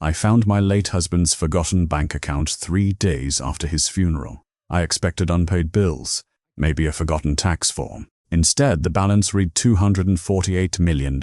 I found my late husband's forgotten bank account 3 days after his funeral. I expected unpaid bills, maybe a forgotten tax form. Instead, the balance read $248 million.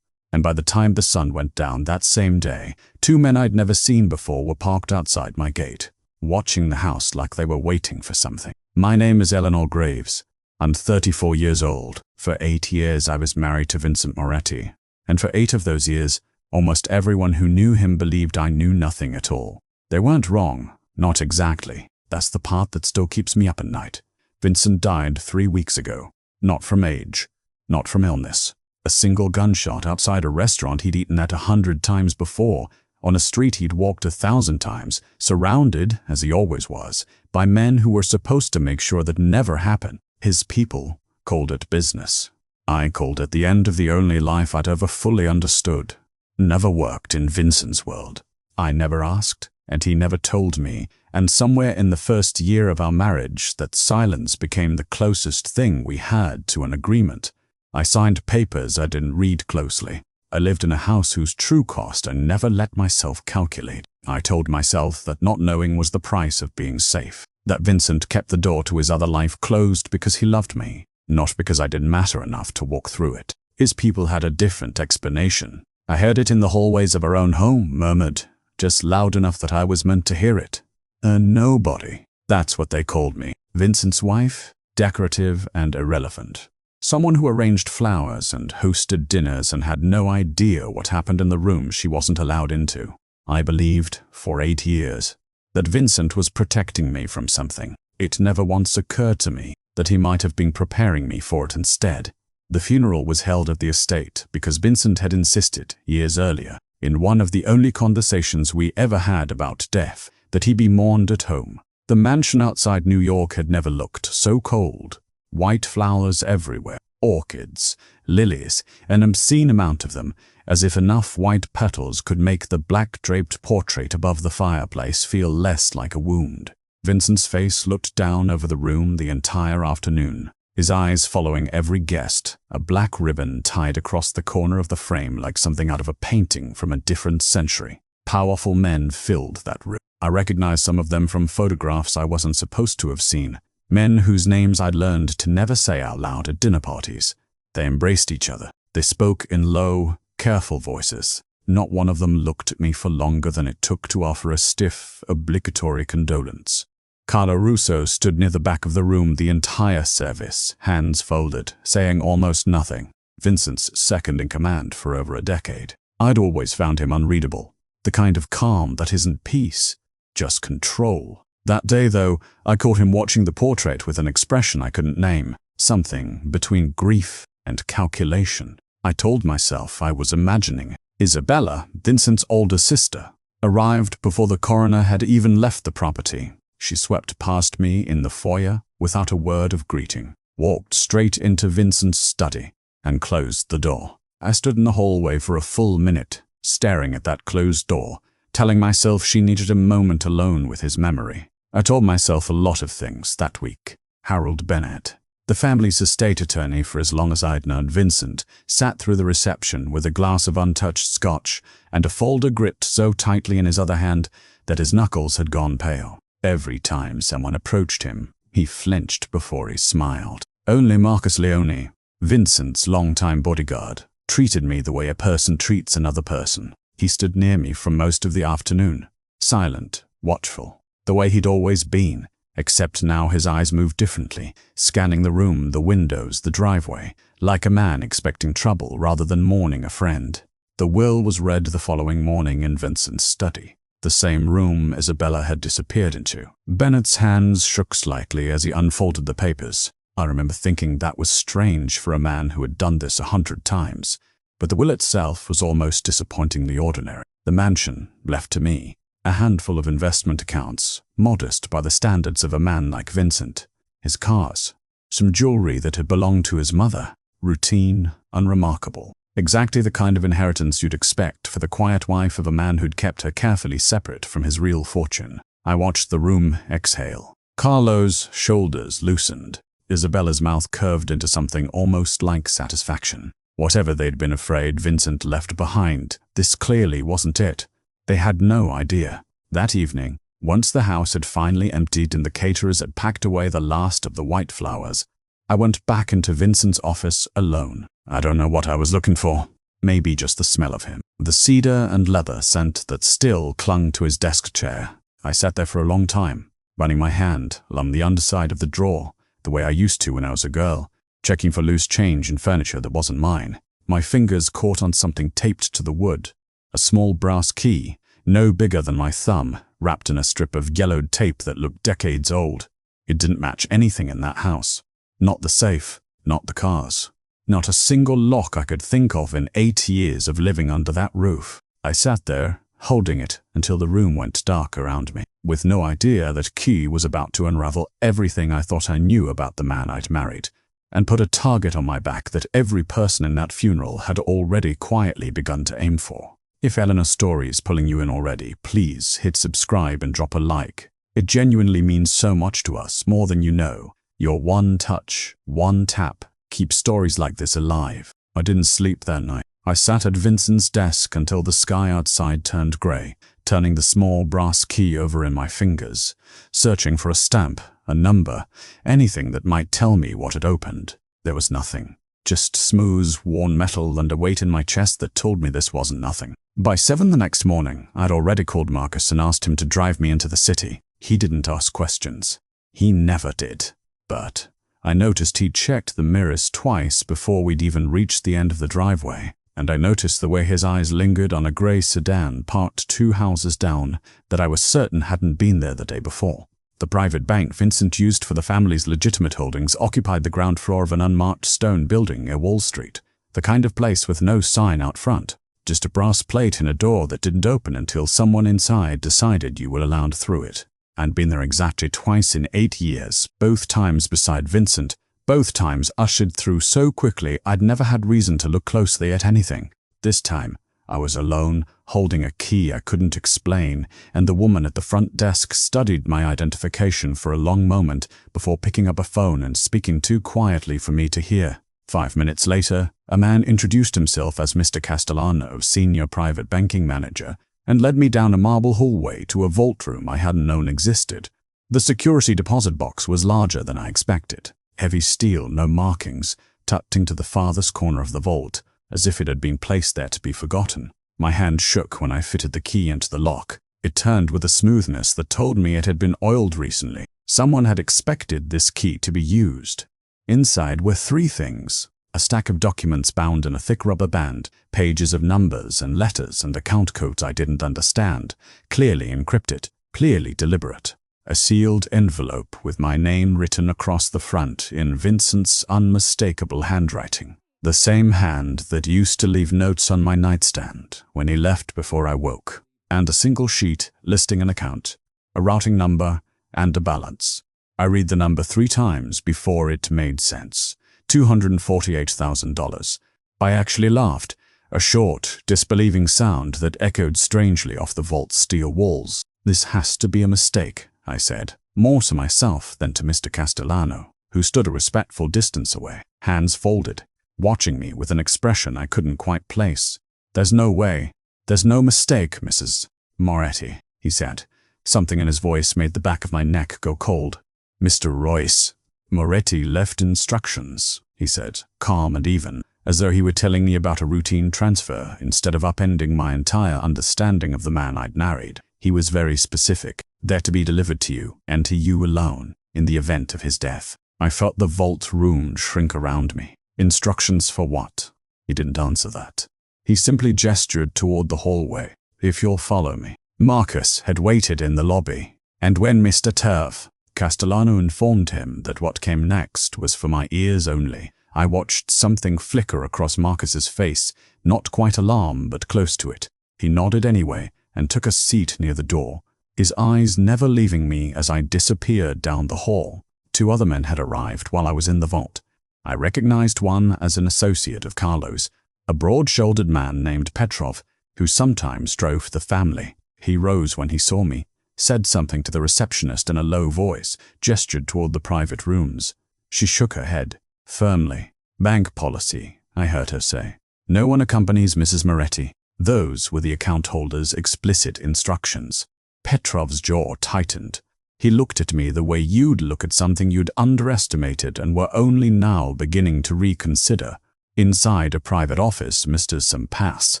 And by the time the sun went down that same day, 2 men I'd never seen before were parked outside my gate, watching the house like they were waiting for something. My name is Eleanor Graves. I'm 34 years old. For 8 years I was married to Vincent Moretti, and for 8 of those years, almost everyone who knew him believed I knew nothing at all. They weren't wrong, not exactly. That's the part that still keeps me up at night. Vincent died 3 weeks ago. Not from age, not from illness. A single gunshot outside a restaurant he'd eaten at 100 times before, on a street he'd walked 1,000 times, surrounded, as he always was, by men who were supposed to make sure that never happened. His people called it business. I called it the end of the only life I'd ever fully understood. Never worked in Vincent's world. I never asked, and he never told me, and somewhere in the first year of our marriage, that silence became the closest thing we had to an agreement. I signed papers I didn't read closely. I lived in a house whose true cost I never let myself calculate. I told myself that not knowing was the price of being safe. That Vincent kept the door to his other life closed because he loved me, not because I didn't matter enough to walk through it. His people had a different explanation. I heard it in the hallways of our own home, murmured, just loud enough that I was meant to hear it. A nobody. That's what they called me. Vincent's wife, decorative and irrelevant. Someone who arranged flowers and hosted dinners and had no idea what happened in the room she wasn't allowed into. I believed, for 8 years, that Vincent was protecting me from something. It never once occurred to me that he might have been preparing me for it instead. The funeral was held at the estate because Vincent had insisted, years earlier, in one of the only conversations we ever had about death, that he be mourned at home. The mansion outside New York had never looked so cold. White flowers everywhere, orchids, lilies, an obscene amount of them, as if enough white petals could make the black-draped portrait above the fireplace feel less like a wound. Vincent's face looked down over the room the entire afternoon, his eyes following every guest, a black ribbon tied across the corner of the frame like something out of a painting from a different century. Powerful men filled that room. I recognized some of them from photographs I wasn't supposed to have seen, men whose names I'd learned to never say out loud at dinner parties. They embraced each other. They spoke in low, careful voices. Not one of them looked at me for longer than it took to offer a stiff, obligatory condolence. Carlo Russo stood near the back of the room the entire service, hands folded, saying almost nothing. Vincent's second in command for over a decade. I'd always found him unreadable. The kind of calm that isn't peace, just control. That day, though, I caught him watching the portrait with an expression I couldn't name, something between grief and calculation. I told myself I was imagining. Isabella, Vincent's older sister, arrived before the coroner had even left the property. She swept past me in the foyer without a word of greeting, walked straight into Vincent's study, and closed the door. I stood in the hallway for a full minute, staring at that closed door, telling myself she needed a moment alone with his memory. I told myself a lot of things that week. Harold Bennett, the family's estate attorney for as long as I'd known Vincent, sat through the reception with a glass of untouched scotch and a folder gripped so tightly in his other hand that his knuckles had gone pale. Every time someone approached him, he flinched before he smiled. Only Marcus Leone, Vincent's longtime bodyguard, treated me the way a person treats another person. He stood near me for most of the afternoon, silent, watchful, the way he'd always been, except now his eyes moved differently, scanning the room, the windows, the driveway, like a man expecting trouble rather than mourning a friend. The will was read the following morning in Vincent's study, the same room Isabella had disappeared into. Bennett's hands shook slightly as he unfolded the papers. I remember thinking that was strange for a man who had done this 100 times, but the will itself was almost disappointingly ordinary. The mansion, left to me, a handful of investment accounts, modest by the standards of a man like Vincent, his cars, some jewelry that had belonged to his mother, routine, unremarkable. Exactly the kind of inheritance you'd expect for the quiet wife of a man who'd kept her carefully separate from his real fortune. I watched the room exhale. Carlo's shoulders loosened. Isabella's mouth curved into something almost like satisfaction. Whatever they'd been afraid Vincent left behind, this clearly wasn't it. They had no idea. That evening, once the house had finally emptied and the caterers had packed away the last of the white flowers, I went back into Vincent's office alone. I don't know what I was looking for. Maybe just the smell of him. The cedar and leather scent that still clung to his desk chair. I sat there for a long time, running my hand along the underside of the drawer, the way I used to when I was a girl, checking for loose change in furniture that wasn't mine. My fingers caught on something taped to the wood, a small brass key, no bigger than my thumb, wrapped in a strip of yellowed tape that looked decades old. It didn't match anything in that house. Not the safe, not the cars. Not a single lock I could think of in 8 years of living under that roof. I sat there, holding it until the room went dark around me, with no idea that key was about to unravel everything I thought I knew about the man I'd married, and put a target on my back that every person in that funeral had already quietly begun to aim for. If Eleanor's story is pulling you in already, please hit subscribe and drop a like. It genuinely means so much to us, more than you know. Your one touch, one tap, keeps stories like this alive. I didn't sleep that night. I sat at Vincent's desk until the sky outside turned grey, turning the small brass key over in my fingers, searching for a stamp, a number, anything that might tell me what had opened. There was nothing. Just smooth, worn metal and a weight in my chest that told me this wasn't nothing. By 7 the next morning, I'd already called Marcus and asked him to drive me into the city. He didn't ask questions. He never did. But I noticed he'd checked the mirrors twice before we'd even reached the end of the driveway, and I noticed the way his eyes lingered on a grey sedan parked 2 houses down that I was certain hadn't been there the day before. The private bank Vincent used for the family's legitimate holdings occupied the ground floor of an unmarked stone building near Wall Street, the kind of place with no sign out front, just a brass plate in a door that didn't open until someone inside decided you were allowed through it. I'd been there exactly twice in 8 years, both times beside Vincent, both times ushered through so quickly I'd never had reason to look closely at anything. This time, I was alone, holding a key I couldn't explain, and the woman at the front desk studied my identification for a long moment before picking up a phone and speaking too quietly for me to hear. 5 minutes later, a man introduced himself as Mr. Castellano, senior private banking manager, and led me down a marble hallway to a vault room I hadn't known existed. The security deposit box was larger than I expected. Heavy steel, no markings, tucked into the farthest corner of the vault, as if it had been placed there to be forgotten. My hand shook when I fitted the key into the lock. It turned with a smoothness that told me it had been oiled recently. Someone had expected this key to be used. Inside were 3 things. A stack of documents bound in a thick rubber band, pages of numbers and letters and account codes I didn't understand, clearly encrypted, clearly deliberate. A sealed envelope with my name written across the front in Vincent's unmistakable handwriting. The same hand that used to leave notes on my nightstand when he left before I woke. And a single sheet listing an account, a routing number, and a balance. I read the number 3 times before it made sense. $248,000. I actually laughed, a short, disbelieving sound that echoed strangely off the vault's steel walls. This has to be a mistake, I said, more to myself than to Mr. Castellano, who stood a respectful distance away, hands folded, watching me with an expression I couldn't quite place. There's no way. There's no mistake, Mrs. Moretti, he said. Something in his voice made the back of my neck go cold. Mr. Royce. Moretti left instructions, he said, calm and even, as though he were telling me about a routine transfer instead of upending my entire understanding of the man I'd married. He was very specific. They're to be delivered to you, and to you alone, in the event of his death. I felt the vault room shrink around me. Instructions for what? He didn't answer that. He simply gestured toward the hallway. If you'll follow me. Marcus had waited in the lobby, and when Mr. Turf Castellano informed him that what came next was for my ears only, I watched something flicker across Marcus's face, not quite alarm, but close to it. He nodded anyway and took a seat near the door, his eyes never leaving me as I disappeared down the hall. 2 other men had arrived while I was in the vault. I recognized one as an associate of Carlo's, a broad-shouldered man named Petrov, who sometimes drove the family. He rose when he saw me, said something to the receptionist in a low voice, gestured toward the private rooms. She shook her head, firmly. Bank policy, I heard her say. No one accompanies Mrs. Moretti. Those were the account holder's explicit instructions. Petrov's jaw tightened. He looked at me the way you'd look at something you'd underestimated and were only now beginning to reconsider. Inside a private office, Mr. Sampas,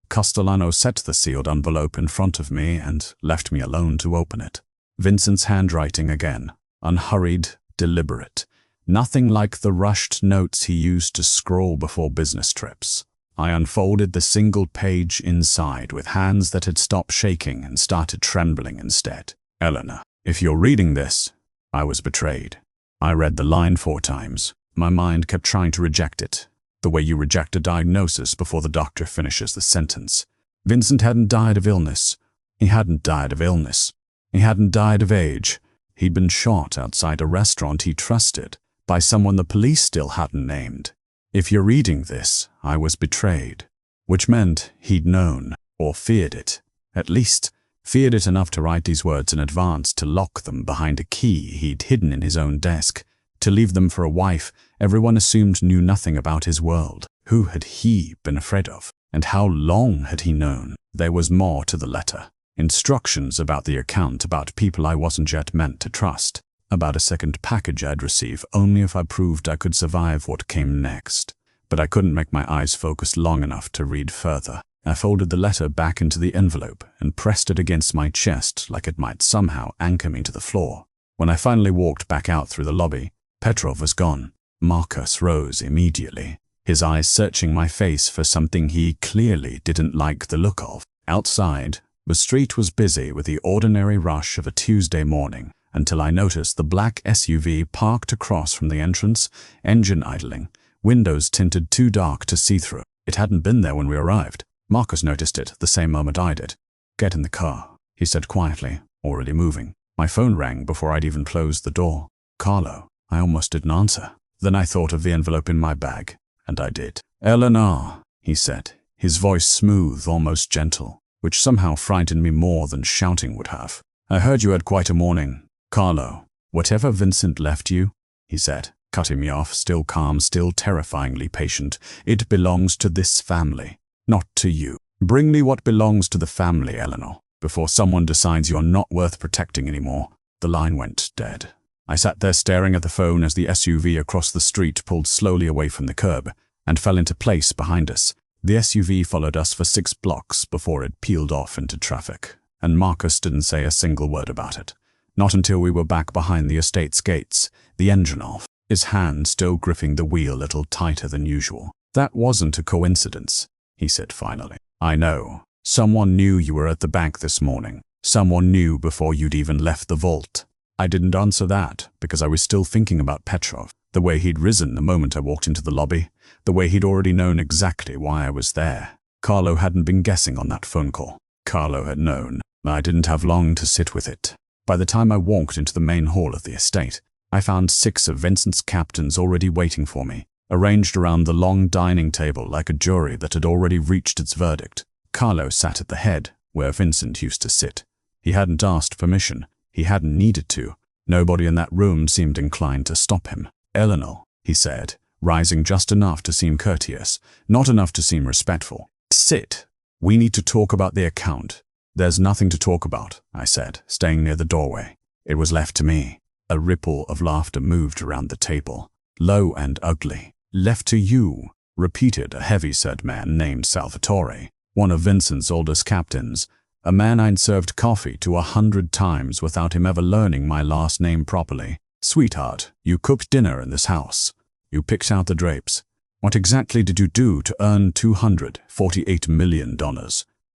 Castellano set the sealed envelope in front of me and left me alone to open it. Vincent's handwriting again, unhurried, deliberate. Nothing like the rushed notes he used to scroll before business trips. I unfolded the single page inside with hands that had stopped shaking and started trembling instead. Eleanor, if you're reading this, I was betrayed. I read the line 4 times. My mind kept trying to reject it, the way you reject a diagnosis before the doctor finishes the sentence. Vincent hadn't died of illness. He hadn't died of illness. He hadn't died of age. He'd been shot outside a restaurant he trusted by someone the police still hadn't named. If you're reading this, I was betrayed, which meant he'd known, or feared it. At least, feared it enough to write these words in advance, to lock them behind a key he'd hidden in his own desk, to leave them for a wife everyone assumed knew nothing about his world. Who had he been afraid of? And how long had he known? There was more to the letter. Instructions about the account, about people I wasn't yet meant to trust, about a second package I'd receive only if I proved I could survive what came next. But I couldn't make my eyes focus long enough to read further. I folded the letter back into the envelope and pressed it against my chest like it might somehow anchor me to the floor. When I finally walked back out through the lobby, Petrov was gone. Marcus rose immediately, his eyes searching my face for something he clearly didn't like the look of. Outside, the street was busy with the ordinary rush of a Tuesday morning, until I noticed the black SUV parked across from the entrance, engine idling, windows tinted too dark to see through. It hadn't been there when we arrived. Marcus noticed it the same moment I did. "Get in the car," he said quietly, already moving. My phone rang before I'd even closed the door. "Carlo." I almost didn't answer. Then I thought of the envelope in my bag, and I did. "Eleanor," he said, his voice smooth, almost gentle, which somehow frightened me more than shouting would have. "I heard you had quite a morning. Carlo, whatever Vincent left you," he said, cutting me off, still calm, still terrifyingly patient, "it belongs to this family, not to you. Bring me what belongs to the family, Eleanor, before someone decides you're not worth protecting anymore." The line went dead. I sat there staring at the phone as the SUV across the street pulled slowly away from the curb and fell into place behind us. The SUV followed us for 6 blocks before it peeled off into traffic, and Marcus didn't say a single word about it. Not until we were back behind the estate's gates, the engine off, his hand still gripping the wheel a little tighter than usual. "That wasn't a coincidence," he said finally. "I know. Someone knew you were at the bank this morning. Someone knew before you'd even left the vault." I didn't answer that because I was still thinking about Petrov, the way he'd risen the moment I walked into the lobby, the way he'd already known exactly why I was there. Carlo hadn't been guessing on that phone call. Carlo had known. I didn't have long to sit with it. By the time I walked into the main hall of the estate, I found 6 of Vincent's captains already waiting for me, arranged around the long dining table like a jury that had already reached its verdict. Carlo sat at the head, where Vincent used to sit. He hadn't asked permission. He hadn't needed to. Nobody in that room seemed inclined to stop him. "Eleanor," he said, rising just enough to seem courteous, not enough to seem respectful. "Sit. We need to talk about the account." "There's nothing to talk about," I said, staying near the doorway. It was left to me. A ripple of laughter moved around the table, low and ugly. "Left to you," repeated a heavy-set man named Salvatore, one of Vincent's oldest captains, a man I'd served coffee to 100 times without him ever learning my last name properly. "Sweetheart, you cooked dinner in this house. You picked out the drapes. What exactly did you do to earn $248 million?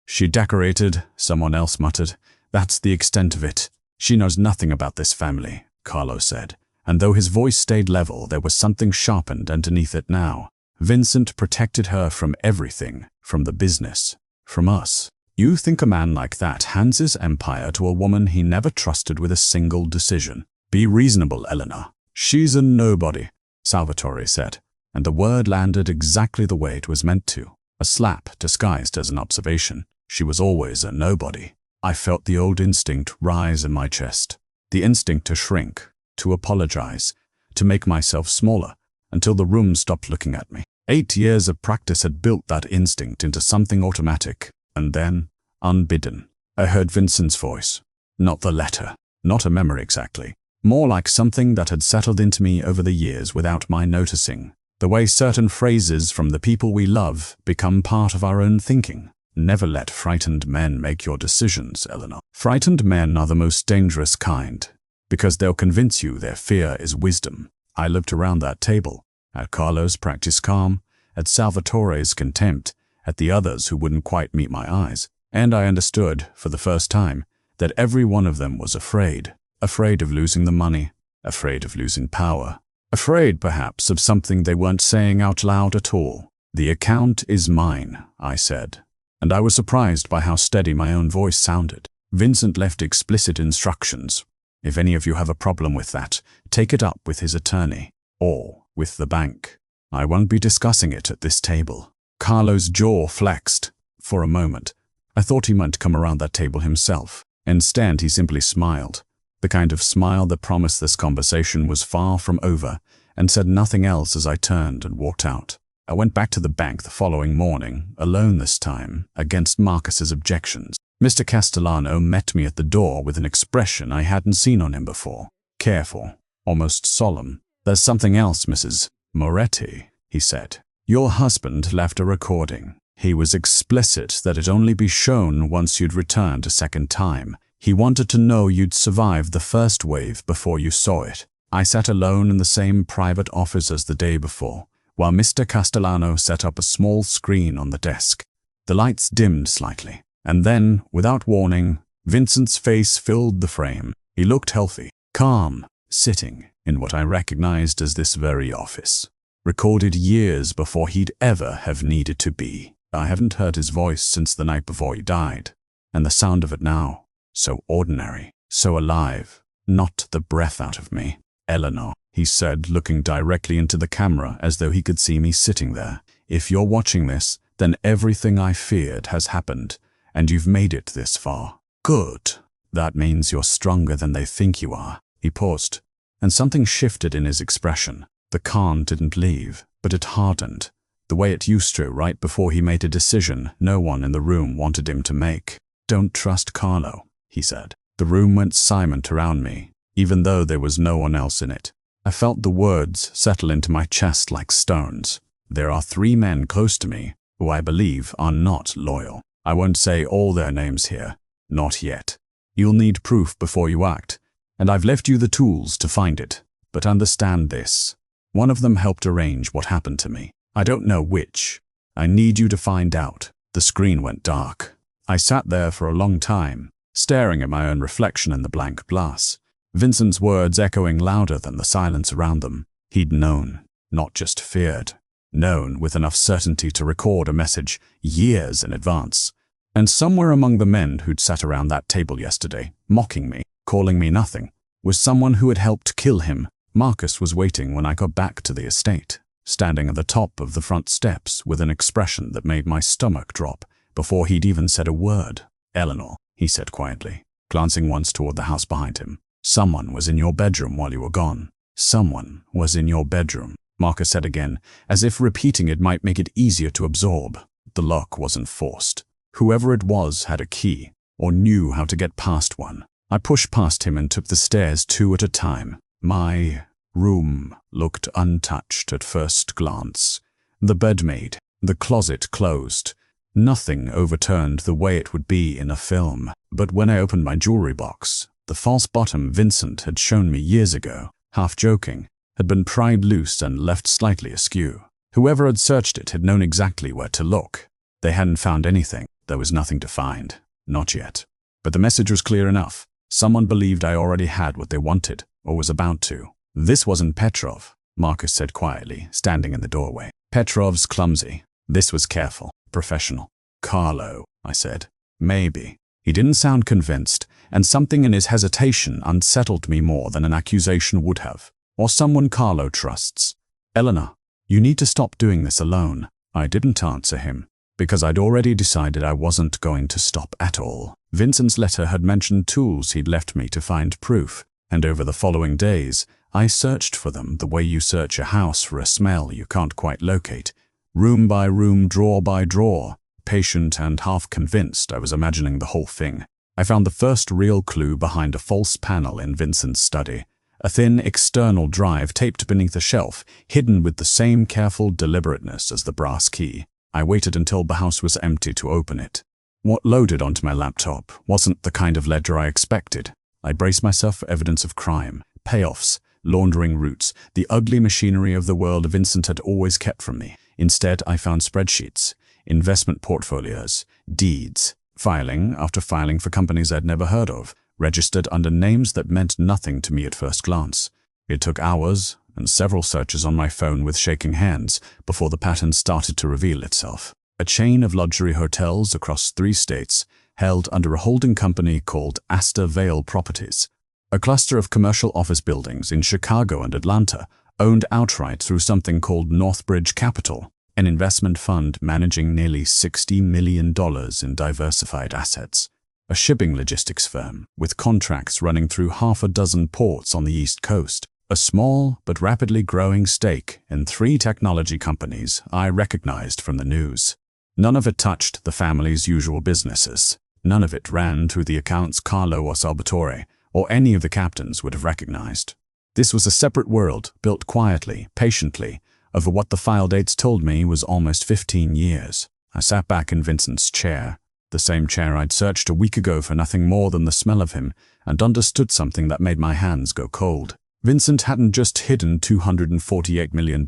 "She decorated," someone else muttered. "That's the extent of it. She knows nothing about this family," Carlo said. And though his voice stayed level, there was something sharpened underneath it now. Vincent protected her from everything, from the business, from us. You think a man like that hands his empire to a woman he never trusted with a single decision? "Be reasonable, Eleanor. She's a nobody," Salvatore said, and the word landed exactly the way it was meant to. A slap disguised as an observation. She was always a nobody. I felt the old instinct rise in my chest. The instinct to shrink, to apologize, to make myself smaller, until the room stopped looking at me. 8 years of practice had built that instinct into something automatic. And then, unbidden, I heard Vincent's voice. Not the letter, not a memory exactly. More like something that had settled into me over the years without my noticing. The way certain phrases from the people we love become part of our own thinking. Never let frightened men make your decisions, Eleanor. Frightened men are the most dangerous kind, because they'll convince you their fear is wisdom. I looked around that table, at Carlo's practice calm, at Salvatore's contempt, at the others who wouldn't quite meet my eyes, and I understood, for the first time, that every one of them was afraid. Afraid of losing the money, afraid of losing power, afraid, perhaps, of something they weren't saying out loud at all. The account is mine, I said, and I was surprised by how steady my own voice sounded. Vincent left explicit instructions. If any of you have a problem with that, take it up with his attorney, or with the bank. I won't be discussing it at this table. Carlo's jaw flexed. For a moment, I thought he might come around that table himself. Instead, he simply smiled. The kind of smile that promised this conversation was far from over, and said nothing else as I turned and walked out. I went back to the bank the following morning, alone this time, against Marcus's objections. Mr. Castellano met me at the door with an expression I hadn't seen on him before. Careful, almost solemn. There's something else, Mrs. Moretti, he said. Your husband left a recording. He was explicit that it only be shown once you'd returned a second time. He wanted to know you'd survived the first wave before you saw it. I sat alone in the same private office as the day before, while Mr. Castellano set up a small screen on the desk. The lights dimmed slightly, and then, without warning, Vincent's face filled the frame. He looked healthy, calm, sitting in what I recognized as this very office. Recorded years before he'd ever have needed to be. I haven't heard his voice since the night before he died, and the sound of it now, so ordinary, so alive, knocked the breath out of me. Eleanor, he said, looking directly into the camera as though he could see me sitting there. If you're watching this, then everything I feared has happened, and you've made it this far. Good. That means you're stronger than they think you are. He paused, and something shifted in his expression. The calm didn't leave, but it hardened, the way it used to right before he made a decision no one in the room wanted him to make. Don't trust Carlo, he said. The room went silent around me, even though there was no one else in it. I felt the words settle into my chest like stones. There are 3 men close to me who I believe are not loyal. I won't say all their names here, not yet. You'll need proof before you act, and I've left you the tools to find it. But understand this. One of them helped arrange what happened to me. I don't know which. I need you to find out. The screen went dark. I sat there for a long time, staring at my own reflection in the blank glass, Vincent's words echoing louder than the silence around them. He'd known, not just feared. Known with enough certainty to record a message years in advance. And somewhere among the men who'd sat around that table yesterday, mocking me, calling me nothing, was someone who had helped kill him. Marcus was waiting when I got back to the estate, standing at the top of the front steps with an expression that made my stomach drop before he'd even said a word. Eleanor, he said quietly, glancing once toward the house behind him. Someone was in your bedroom while you were gone. Someone was in your bedroom, Marcus said again, as if repeating it might make it easier to absorb. The lock wasn't forced. Whoever it was had a key, or knew how to get past one. I pushed past him and took the stairs 2 at a time. My room looked untouched at first glance. The bed made, the closet closed. Nothing overturned the way it would be in a film. But when I opened my jewelry box, the false bottom Vincent had shown me years ago, half joking, had been pried loose and left slightly askew. Whoever had searched it had known exactly where to look. They hadn't found anything. There was nothing to find. Not yet. But the message was clear enough. Someone believed I already had what they wanted, or was about to. This wasn't Petrov, Marcus said quietly, standing in the doorway. Petrov's clumsy. This was careful, professional. Carlo, I said. Maybe. He didn't sound convinced, and something in his hesitation unsettled me more than an accusation would have. Or someone Carlo trusts. Eleanor, you need to stop doing this alone. I didn't answer him, because I'd already decided I wasn't going to stop at all. Vincent's letter had mentioned tools he'd left me to find proof, and over the following days, I searched for them the way you search a house for a smell you can't quite locate, room by room, drawer by drawer, patient and half convinced I was imagining the whole thing. I found the first real clue behind a false panel in Vincent's study. A thin external drive taped beneath a shelf, hidden with the same careful deliberateness as the brass key. I waited until the house was empty to open it. What loaded onto my laptop wasn't the kind of ledger I expected. I braced myself for evidence of crime, payoffs, laundering routes, the ugly machinery of the world Vincent had always kept from me. Instead, I found spreadsheets, investment portfolios, deeds, filing after filing for companies I'd never heard of, registered under names that meant nothing to me at first glance. It took hours and several searches on my phone with shaking hands before the pattern started to reveal itself. A chain of luxury hotels across 3 states, held under a holding company called Astor Vale Properties. A cluster of commercial office buildings in Chicago and Atlanta, owned outright through something called Northbridge Capital, an investment fund managing nearly $60 million in diversified assets. A shipping logistics firm with contracts running through half a dozen ports on the East Coast. A small but rapidly growing stake in 3 technology companies I recognized from the news. None of it touched the family's usual businesses. None of it ran through the accounts Carlo or Salvatore or any of the captains would have recognized. This was a separate world, built quietly, patiently, over what the file dates told me was almost 15 years. I sat back in Vincent's chair, the same chair I'd searched a week ago for nothing more than the smell of him, and understood something that made my hands go cold. Vincent hadn't just hidden $248 million.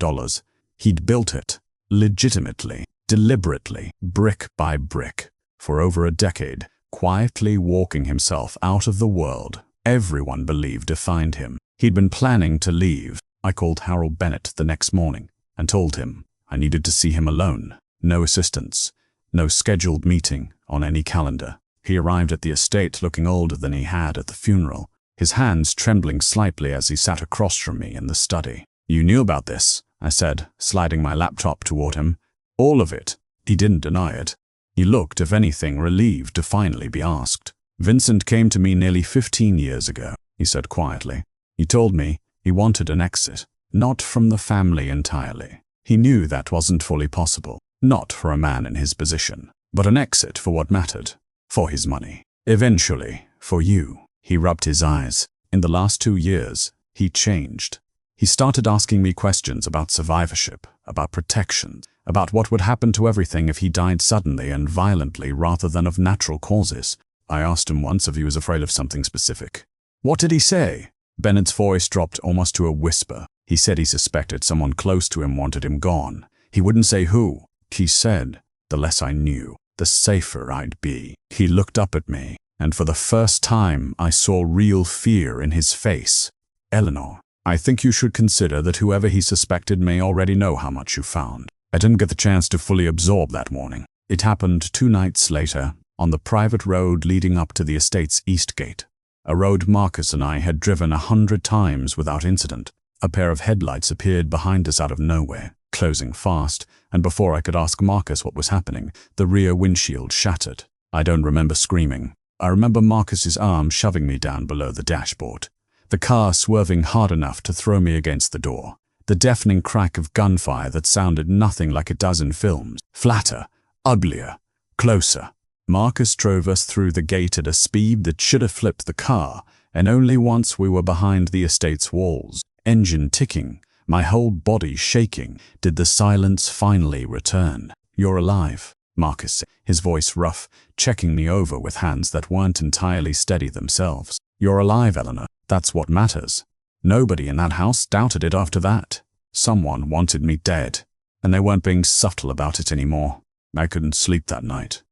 He'd built it, legitimately, deliberately, brick by brick, for over a decade, quietly walking himself out of the world everyone believed defined him. He'd been planning to leave. I called Harold Bennett the next morning and told him I needed to see him alone. No assistance, no scheduled meeting on any calendar. He arrived at the estate looking older than he had at the funeral, his hands trembling slightly as he sat across from me in the study. "You knew about this," I said, sliding my laptop toward him. "All of it." He didn't deny it. He looked, if anything, relieved to finally be asked. "Vincent came to me nearly 15 years ago," he said quietly. "He told me he wanted an exit, not from the family entirely. He knew that wasn't fully possible, not for a man in his position, but an exit for what mattered, for his money. Eventually, for you." He rubbed his eyes. In the last 2 years, he changed. He started asking me questions about survivorship, about protection, about what would happen to everything if he died suddenly and violently rather than of natural causes. I asked him once if he was afraid of something specific. "What did he say?" Bennett's voice dropped almost to a whisper. He said he suspected someone close to him wanted him gone. He wouldn't say who. He said, "The less I knew, the safer I'd be." He looked up at me, and for the first time I saw real fear in his face. "Eleanor, I think you should consider that whoever he suspected may already know how much you found." I didn't get the chance to fully absorb that morning. It happened 2 nights later, on the private road leading up to the estate's east gate. A road Marcus and I had driven 100 times without incident. A pair of headlights appeared behind us out of nowhere, closing fast, and before I could ask Marcus what was happening, the rear windshield shattered. I don't remember screaming. I remember Marcus's arm shoving me down below the dashboard. The car swerving hard enough to throw me against the door. The deafening crack of gunfire that sounded nothing like it does in films. Flatter, uglier, closer. Marcus drove us through the gate at a speed that should have flipped the car, and only once we were behind the estate's walls, engine ticking, my whole body shaking, did the silence finally return. "You're alive," Marcus said, his voice rough, checking me over with hands that weren't entirely steady themselves. "You're alive, Eleanor. That's what matters." Nobody in that house doubted it after that. Someone wanted me dead, and they weren't being subtle about it anymore. I couldn't sleep that night.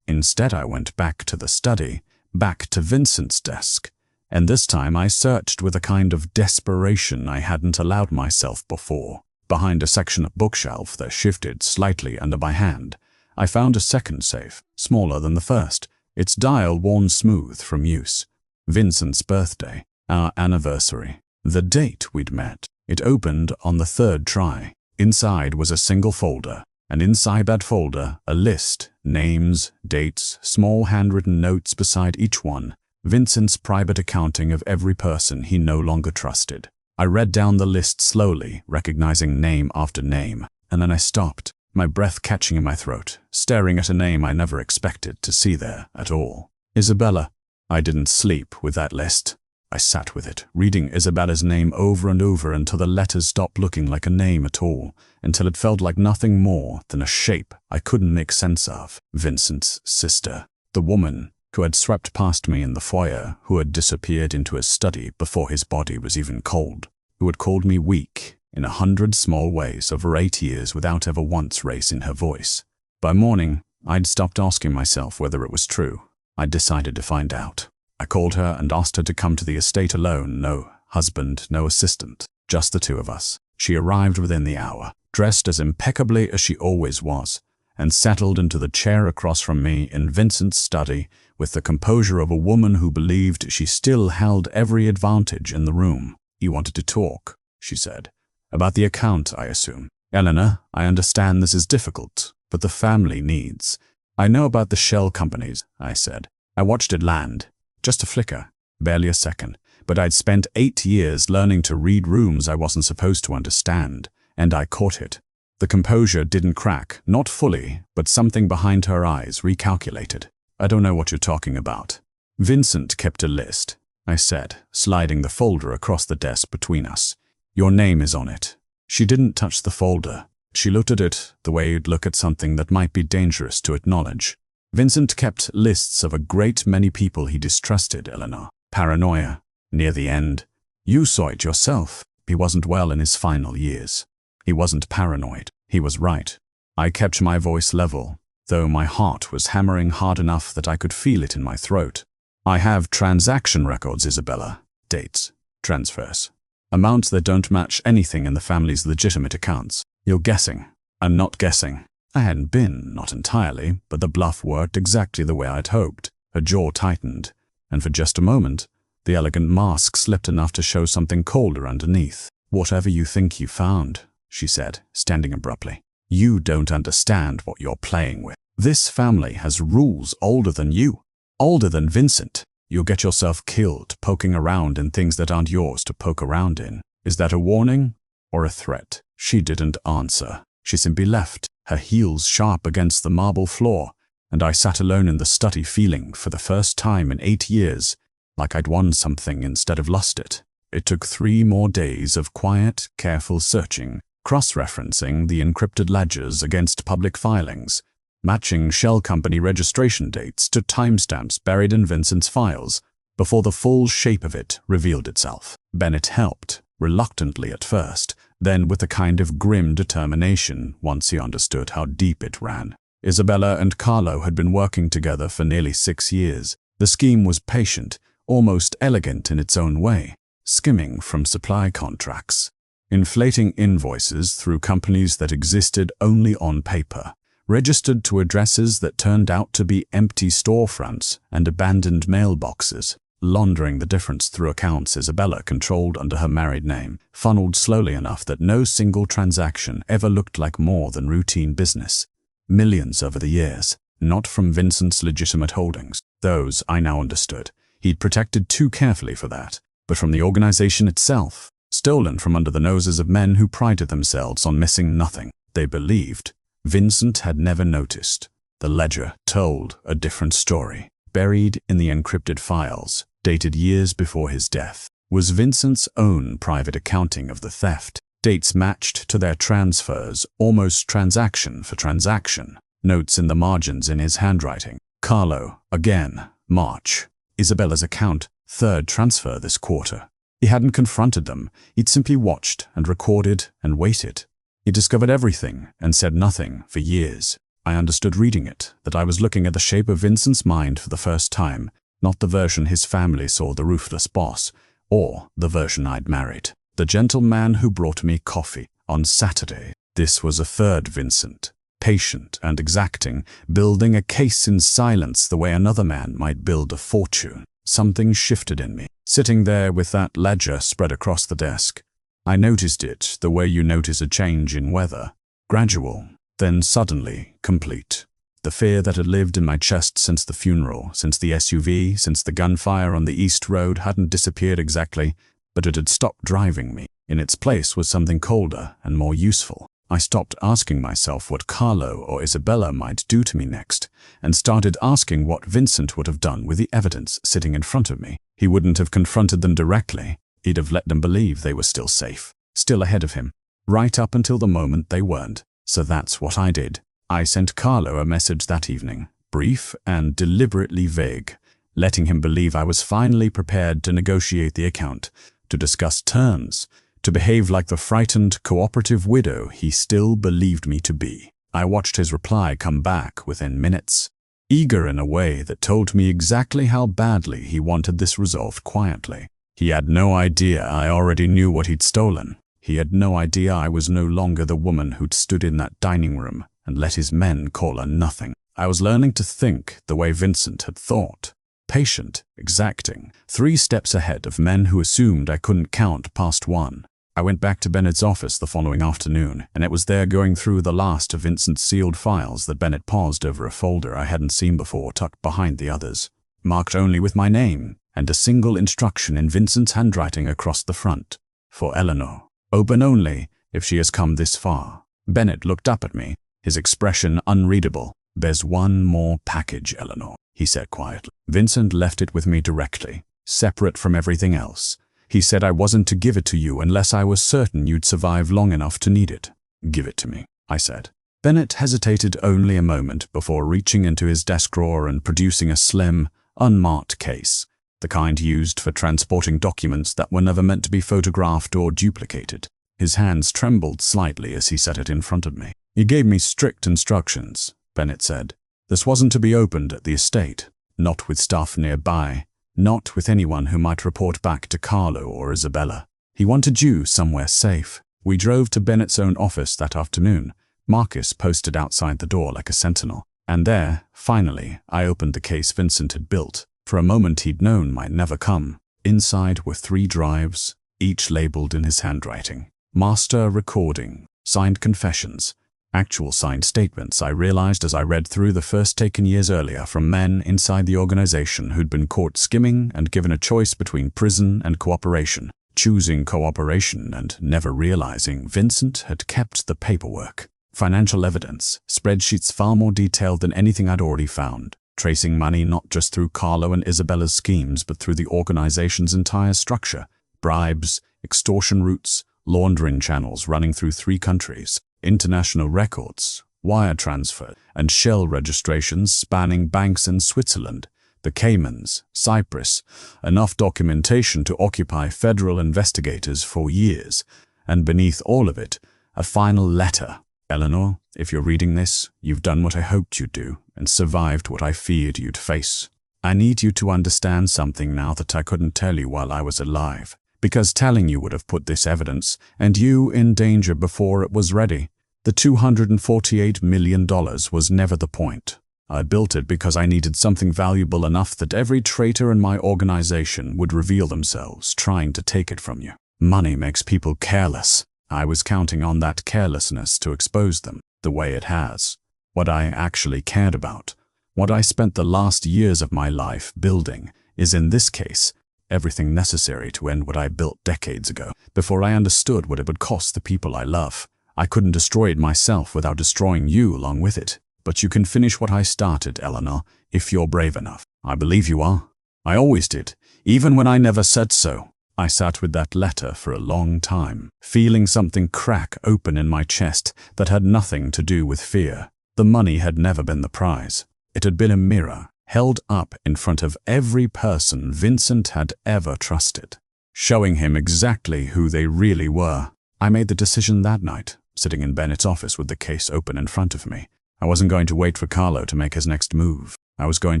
Instead I went back to the study, back to Vincent's desk, and this time I searched with a kind of desperation I hadn't allowed myself before. Behind a section of bookshelf that shifted slightly under my hand, I found a second safe, smaller than the first, its dial worn smooth from use. Vincent's birthday, our anniversary, the date we'd met. It opened on the 3rd try. Inside was a single folder, and inside that folder, a list, names, dates, small handwritten notes beside each one, Vincent's private accounting of every person he no longer trusted. I read down the list slowly, recognizing name after name, and then I stopped. my breath catching in my throat, staring at a name I never expected to see there at all. Isabella. I didn't sleep with that list. I sat with it, reading Isabella's name over and over until the letters stopped looking like a name at all, until it felt like nothing more than a shape I couldn't make sense of. Vincent's sister. The woman who had swept past me in the foyer, who had disappeared into his study before his body was even cold, who had called me weak in 100 small ways over 8 years without ever once raising her voice. By morning, I'd stopped asking myself whether it was true. I'd decided to find out. I called her and asked her to come to the estate alone. No husband, no assistant, just the two of us. She arrived within the hour, dressed as impeccably as she always was, and settled into the chair across from me in Vincent's study with the composure of a woman who believed she still held every advantage in the room. "You wanted to talk," she said. "About the account, I assume." "Eleanor, I understand this is difficult, but the family needs." "I know about the shell companies," I said. I watched it land. Just a flicker, barely a second, but I'd spent 8 years learning to read rooms I wasn't supposed to understand, and I caught it. The composure didn't crack, not fully, but something behind her eyes recalculated. "I don't know what you're talking about." "Vincent kept a list," I said, sliding the folder across the desk between us. "Your name is on it." She didn't touch the folder. She looked at it the way you'd look at something that might be dangerous to acknowledge. "Vincent kept lists of a great many people he distrusted, Eleanor. Paranoia. Near the end. You saw it yourself. He wasn't well in his final years. He wasn't paranoid. He was right." I kept my voice level, though my heart was hammering hard enough that I could feel it in my throat. "I have transaction records, Isabella. Dates. Transfers. Amounts that don't match anything in the family's legitimate accounts. You're guessing." "I'm not guessing." I hadn't been, not entirely, but the bluff worked exactly the way I'd hoped. Her jaw tightened, and for just a moment, the elegant mask slipped enough to show something colder underneath. "Whatever you think you found," she said, standing abruptly, "you don't understand what you're playing with. This family has rules older than you, older than Vincent. You'll get yourself killed poking around in things that aren't yours to poke around in." Is that a warning or a threat? She didn't answer. She simply left, her heels sharp against the marble floor, and I sat alone in the study feeling, for the first time in 8 years, like I'd won something instead of lost it. It took 3 more days of quiet, careful searching, cross-referencing the encrypted ledgers against public filings, matching shell company registration dates to timestamps buried in Vincent's files, before the full shape of it revealed itself. Bennett helped, reluctantly at first, then with a kind of grim determination once he understood how deep it ran. Isabella and Carlo had been working together for nearly 6 years. The scheme was patient, almost elegant in its own way, skimming from supply contracts, inflating invoices through companies that existed only on paper, registered to addresses that turned out to be empty storefronts and abandoned mailboxes, laundering the difference through accounts Isabella controlled under her married name, funneled slowly enough that no single transaction ever looked like more than routine business. Millions over the years, not from Vincent's legitimate holdings. Those, I now understood, he'd protected too carefully for that, but from the organization itself, stolen from under the noses of men who prided themselves on missing nothing. They believed Vincent had never noticed. The ledger told a different story. Buried in the encrypted files, dated years before his death, was Vincent's own private accounting of the theft. Dates matched to their transfers, almost transaction for transaction. Notes in the margins in his handwriting. Carlo, again, March. Isabella's account, 3rd transfer this quarter. He hadn't confronted them. He'd simply watched and recorded and waited. He discovered everything and said nothing for years. I understood reading it that I was looking at the shape of Vincent's mind for the first time, not the version his family saw the ruthless boss, or the version I'd married. The gentleman who brought me coffee on Saturday. This was a 3rd Vincent, patient and exacting, building a case in silence the way another man might build a fortune. Something shifted in me, sitting there with that ledger spread across the desk. I noticed it the way you notice a change in weather. Gradual, then suddenly complete. The fear that had lived in my chest since the funeral, since the SUV, since the gunfire on the East Road hadn't disappeared exactly, but it had stopped driving me. In its place was something colder and more useful. I stopped asking myself what Carlo or Isabella might do to me next, and started asking what Vincent would have done with the evidence sitting in front of me. He wouldn't have confronted them directly. He'd have let them believe they were still safe, still ahead of him, right up until the moment they weren't. So that's what I did. I sent Carlo a message that evening, brief and deliberately vague, letting him believe I was finally prepared to negotiate the account, to discuss terms, to behave like the frightened, cooperative widow he still believed me to be. I watched his reply come back within minutes, eager in a way that told me exactly how badly he wanted this resolved quietly. He had no idea I already knew what he'd stolen. He had no idea I was no longer the woman who'd stood in that dining room and let his men call her nothing. I was learning to think the way Vincent had thought. Patient, exacting, 3 steps ahead of men who assumed I couldn't count past 1. I went back to Bennett's office the following afternoon, and it was there going through the last of Vincent's sealed files that Bennett paused over a folder I hadn't seen before tucked behind the others, marked only with my name and a single instruction in Vincent's handwriting across the front. For Eleanor. Open only if she has come this far. Bennett looked up at me, his expression unreadable. There's one more package, Eleanor, he said quietly. Vincent left it with me directly, separate from everything else. He said I wasn't to give it to you unless I was certain you'd survive long enough to need it. Give it to me, I said. Bennett hesitated only a moment before reaching into his desk drawer and producing a slim, unmarked case, the kind used for transporting documents that were never meant to be photographed or duplicated. His hands trembled slightly as he set it in front of me. He gave me strict instructions, Bennett said. This wasn't to be opened at the estate, not with staff nearby, not with anyone who might report back to Carlo or Isabella. He wanted you somewhere safe. We drove to Bennett's own office that afternoon, Marcus posted outside the door like a sentinel. And there, finally, I opened the case Vincent had built. For a moment he'd known might never come. Inside were 3 drives, each labeled in his handwriting. Master recording, signed confessions, actual signed statements I realized as I read through the first taken years earlier from men inside the organization who'd been caught skimming and given a choice between prison and cooperation, choosing cooperation and never realizing Vincent had kept the paperwork. Financial evidence, spreadsheets far more detailed than anything I'd already found, tracing money not just through Carlo and Isabella's schemes but through the organization's entire structure, bribes, extortion routes, laundering channels running through 3 countries, international records, wire transfer, and shell registrations spanning banks in Switzerland, the Caymans, Cyprus, enough documentation to occupy federal investigators for years, and beneath all of it, a final letter. Eleanor, if you're reading this, you've done what I hoped you'd do and survived what I feared you'd face. I need you to understand something now that I couldn't tell you while I was alive, because telling you would have put this evidence and you in danger before it was ready. The $248 million was never the point. I built it because I needed something valuable enough that every traitor in my organization would reveal themselves trying to take it from you. Money makes people careless. I was counting on that carelessness to expose them, the way it has. What I actually cared about, what I spent the last years of my life building, is in this case, everything necessary to end what I built decades ago, before I understood what it would cost the people I love. I couldn't destroy it myself without destroying you along with it. But you can finish what I started, Eleanor, if you're brave enough. I believe you are. I always did, even when I never said so. I sat with that letter for a long time, feeling something crack open in my chest that had nothing to do with fear. The money had never been the prize. It had been a mirror, held up in front of every person Vincent had ever trusted, showing him exactly who they really were. I made the decision that night, sitting in Bennett's office with the case open in front of me. I wasn't going to wait for Carlo to make his next move. I was going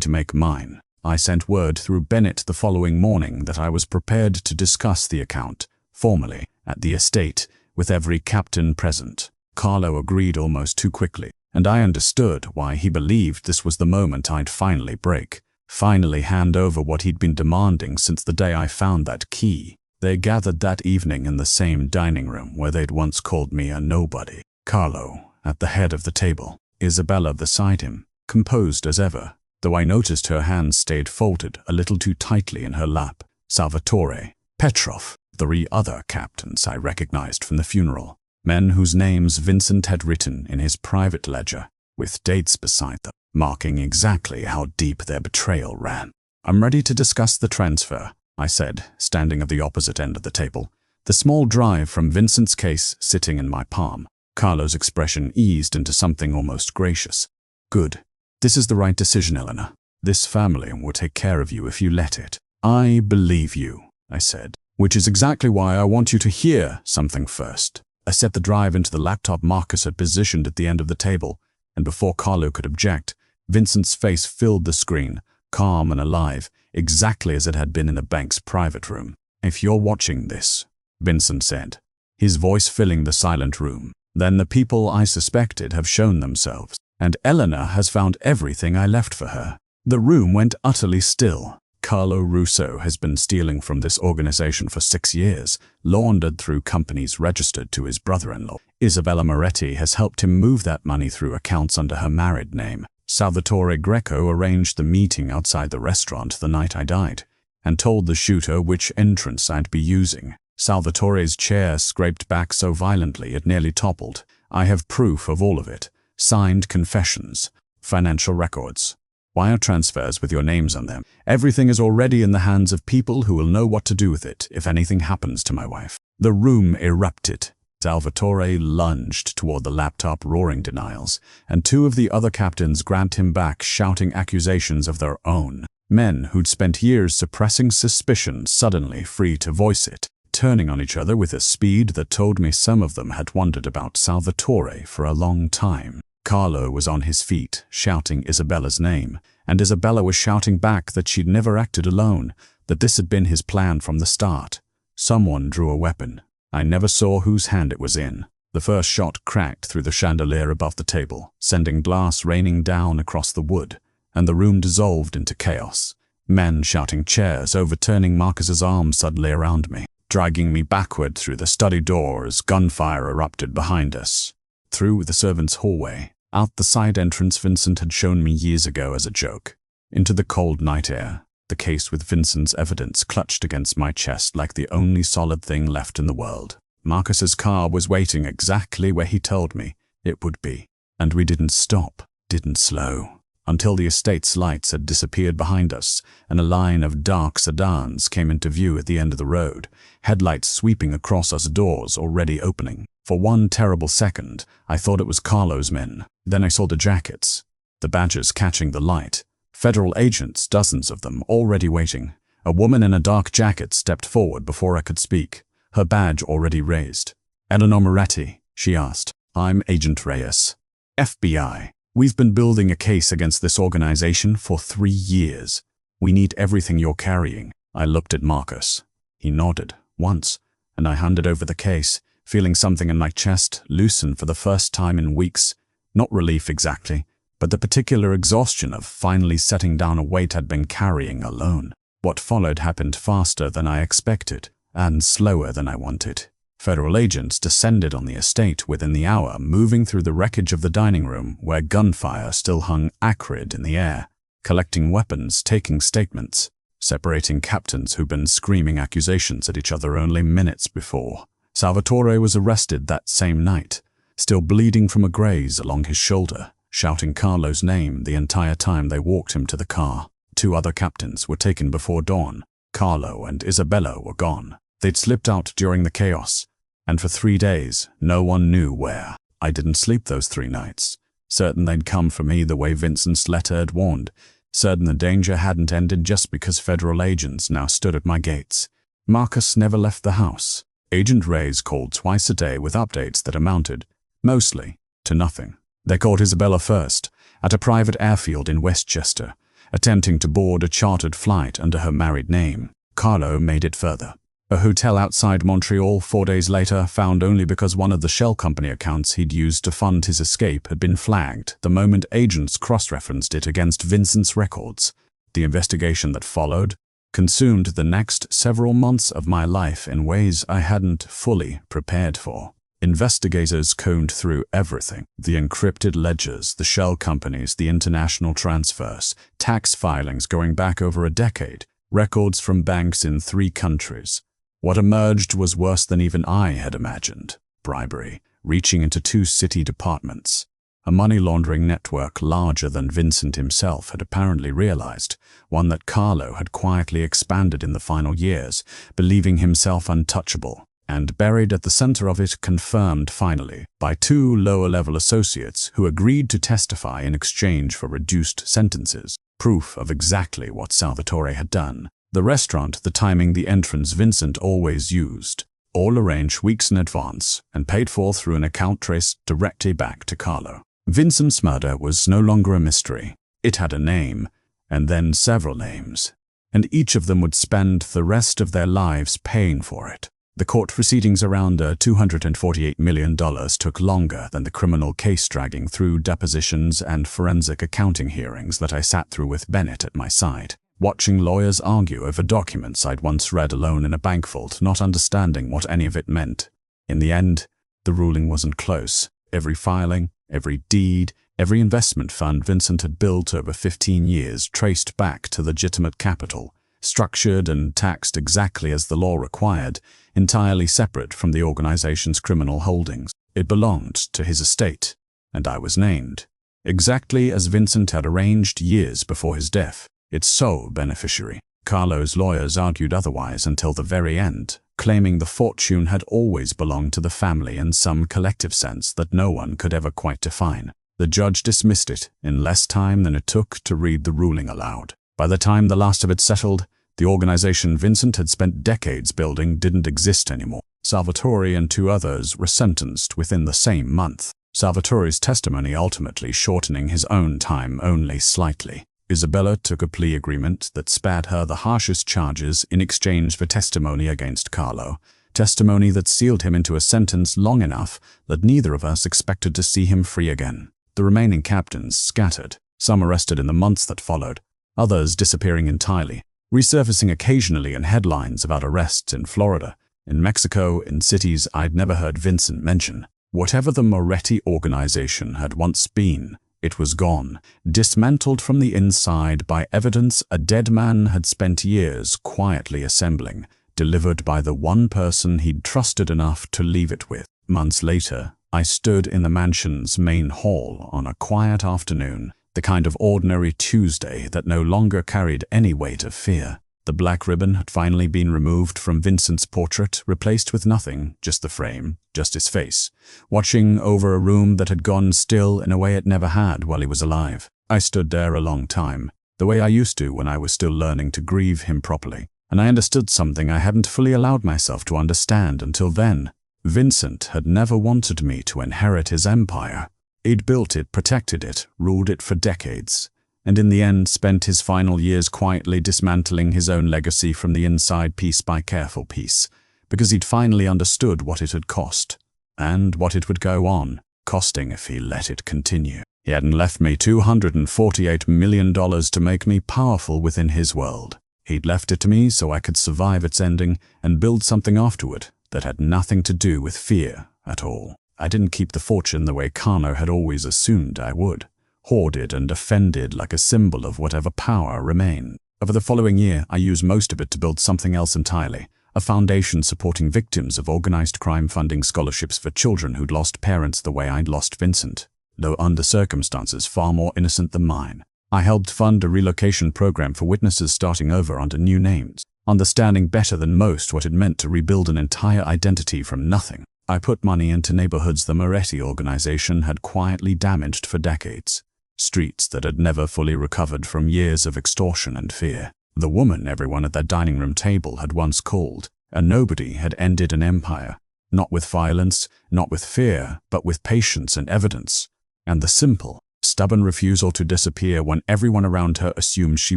to make mine. I sent word through Bennett the following morning that I was prepared to discuss the account, formally, at the estate, with every captain present. Carlo agreed almost too quickly, and I understood why he believed this was the moment I'd finally break, finally hand over what he'd been demanding since the day I found that key. They gathered that evening in the same dining room where they'd once called me a nobody. Carlo, at the head of the table. Isabella beside him, composed as ever, though I noticed her hands stayed folded a little too tightly in her lap. Salvatore, Petrov, 3 other captains I recognized from the funeral. Men whose names Vincent had written in his private ledger, with dates beside them, marking exactly how deep their betrayal ran. "I'm ready to discuss the transfer," I said, standing at the opposite end of the table, the small drive from Vincent's case sitting in my palm. Carlo's expression eased into something almost gracious. "Good. This is the right decision, Eleanor. This family will take care of you if you let it." "I believe you," I said, "which is exactly why I want you to hear something first." I set the drive into the laptop Marcus had positioned at the end of the table, and before Carlo could object, Vincent's face filled the screen, calm and alive, exactly as it had been in the bank's private room. "If you're watching this," Vincent said, his voice filling the silent room, "then the people I suspected have shown themselves, and Eleanor has found everything I left for her." The room went utterly still. Carlo Russo has been stealing from this organization for 6 years, laundered through companies registered to his brother-in-law. Isabella Moretti has helped him move that money through accounts under her married name. Salvatore Greco arranged the meeting outside the restaurant the night I died, and told the shooter which entrance I'd be using. Salvatore's chair scraped back so violently it nearly toppled. I have proof of all of it. Signed confessions, financial records, wire transfers with your names on them. Everything is already in the hands of people who will know what to do with it if anything happens to my wife. The room erupted. Salvatore lunged toward the laptop, roaring denials, and 2 of the other captains grabbed him back, shouting accusations of their own. Men who'd spent years suppressing suspicion, suddenly free to voice it, turning on each other with a speed that told me some of them had wondered about Salvatore for a long time. Carlo was on his feet, shouting Isabella's name, and Isabella was shouting back that she'd never acted alone, that this had been his plan from the start. Someone drew a weapon. I never saw whose hand it was in. The first shot cracked through the chandelier above the table, sending glass raining down across the wood, and the room dissolved into chaos. Men shouting chairs, overturning Marcus's arms suddenly around me, dragging me backward through the study door as gunfire erupted behind us. Through the servants' hallway, out the side entrance Vincent had shown me years ago as a joke. Into the cold night air, the case with Vincent's evidence clutched against my chest like the only solid thing left in the world. Marcus's car was waiting exactly where he told me it would be, and we didn't stop, didn't slow, until the estate's lights had disappeared behind us and a line of dark sedans came into view at the end of the road, headlights sweeping across us, doors already opening. For one terrible second, I thought it was Carlo's men. Then I saw the jackets, the badges catching the light. Federal agents, dozens of them, already waiting. A woman in a dark jacket stepped forward before I could speak, her badge already raised. "Eleanor Moretti," she asked. "I'm Agent Reyes, FBI. We've been building a case against this organization for 3 years. We need everything you're carrying." I looked at Marcus. He nodded once, and I handed over the case, feeling something in my chest loosen for the first time in weeks. Not relief exactly, but the particular exhaustion of finally setting down a weight I'd been carrying alone. What followed happened faster than I expected, and slower than I wanted. Federal agents descended on the estate within the hour, moving through the wreckage of the dining room, where gunfire still hung acrid in the air, collecting weapons, taking statements, separating captains who'd been screaming accusations at each other only minutes before. Salvatore was arrested that same night, still bleeding from a graze along his shoulder, shouting Carlo's name the entire time they walked him to the car. 2 other captains were taken before dawn. Carlo and Isabella were gone. They'd slipped out during the chaos, and for 3 days, no one knew where. I didn't sleep those 3 nights, certain they'd come for me the way Vincent's letter had warned, certain the danger hadn't ended just because federal agents now stood at my gates. Marcus never left the house. Agent Reyes called twice a day with updates that amounted, mostly, to nothing. They caught Isabella first, at a private airfield in Westchester, attempting to board a chartered flight under her married name. Carlo made it further. A hotel outside Montreal 4 days later, found only because one of the shell company accounts he'd used to fund his escape had been flagged the moment agents cross-referenced it against Vincent's records. The investigation that followed consumed the next several months of my life in ways I hadn't fully prepared for. Investigators combed through everything: the encrypted ledgers, the shell companies, the international transfers, tax filings going back over a decade, records from banks in 3 countries. What emerged was worse than even I had imagined: bribery, reaching into 2 city departments. A money laundering network larger than Vincent himself had apparently realized, one that Carlo had quietly expanded in the final years, believing himself untouchable, and buried at the center of it, confirmed finally by 2 lower-level associates who agreed to testify in exchange for reduced sentences, proof of exactly what Salvatore had done. The restaurant, the timing, the entrance Vincent always used, all arranged weeks in advance and paid for through an account traced directly back to Carlo. Vincent's murder was no longer a mystery. It had a name, and then several names, and each of them would spend the rest of their lives paying for it. The court proceedings around $248 million took longer than the criminal case, dragging through depositions and forensic accounting hearings that I sat through with Bennett at my side, watching lawyers argue over documents I'd once read alone in a bank vault, not understanding what any of it meant. In the end, the ruling wasn't close. Every filing, every deed, every investment fund Vincent had built over 15 years traced back to legitimate capital, structured and taxed exactly as the law required, entirely separate from the organization's criminal holdings. It belonged to his estate, and I was named, exactly as Vincent had arranged years before his death, its sole beneficiary. Carlo's lawyers argued otherwise until the very end, claiming the fortune had always belonged to the family in some collective sense that no one could ever quite define. The judge dismissed it in less time than it took to read the ruling aloud. By the time the last of it settled, the organization Vincent had spent decades building didn't exist anymore. Salvatore and 2 others were sentenced within the same month, Salvatore's testimony ultimately shortening his own time only slightly. Isabella took a plea agreement that spared her the harshest charges in exchange for testimony against Carlo, testimony that sealed him into a sentence long enough that neither of us expected to see him free again. The remaining captains scattered, some arrested in the months that followed, others disappearing entirely, resurfacing occasionally in headlines about arrests in Florida, in Mexico, in cities I'd never heard Vincent mention. Whatever the Moretti organization had once been, it was gone, dismantled from the inside by evidence a dead man had spent years quietly assembling, delivered by the one person he'd trusted enough to leave it with. Months later, I stood in the mansion's main hall on a quiet afternoon, the kind of ordinary Tuesday that no longer carried any weight of fear. The black ribbon had finally been removed from Vincent's portrait, replaced with nothing, just the frame, just his face, watching over a room that had gone still in a way it never had while he was alive. I stood there a long time, the way I used to when I was still learning to grieve him properly, and I understood something I hadn't fully allowed myself to understand until then. Vincent had never wanted me to inherit his empire. He'd built it, protected it, ruled it for decades, and in the end spent his final years quietly dismantling his own legacy from the inside, piece by careful piece, because he'd finally understood what it had cost, and what it would go on costing if he let it continue. He hadn't left me $248 million to make me powerful within his world. He'd left it to me so I could survive its ending and build something afterward that had nothing to do with fear at all. I didn't keep the fortune the way Carlo had always assumed I would, hoarded and defended like a symbol of whatever power remained. Over the following year, I used most of it to build something else entirely, a foundation supporting victims of organized crime, funding scholarships for children who'd lost parents the way I'd lost Vincent, though under circumstances far more innocent than mine. I helped fund a relocation program for witnesses starting over under new names, understanding better than most what it meant to rebuild an entire identity from nothing. I put money into neighborhoods the Moretti organization had quietly damaged for decades, streets that had never fully recovered from years of extortion and fear. The woman everyone at that dining room table had once called a nobody had ended an empire, not with violence, not with fear, but with patience and evidence, and the simple, stubborn refusal to disappear when everyone around her assumed she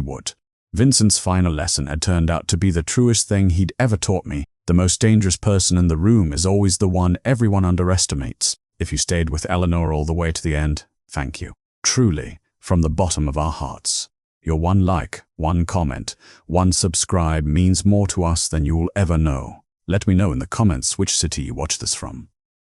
would. Vincent's final lesson had turned out to be the truest thing he'd ever taught me. The most dangerous person in the room is always the one everyone underestimates. If you stayed with Eleanor all the way to the end, thank you. Truly, from the bottom of our hearts. Your one like, one comment, one subscribe means more to us than you will ever know. Let me know in the comments which city you watch this from.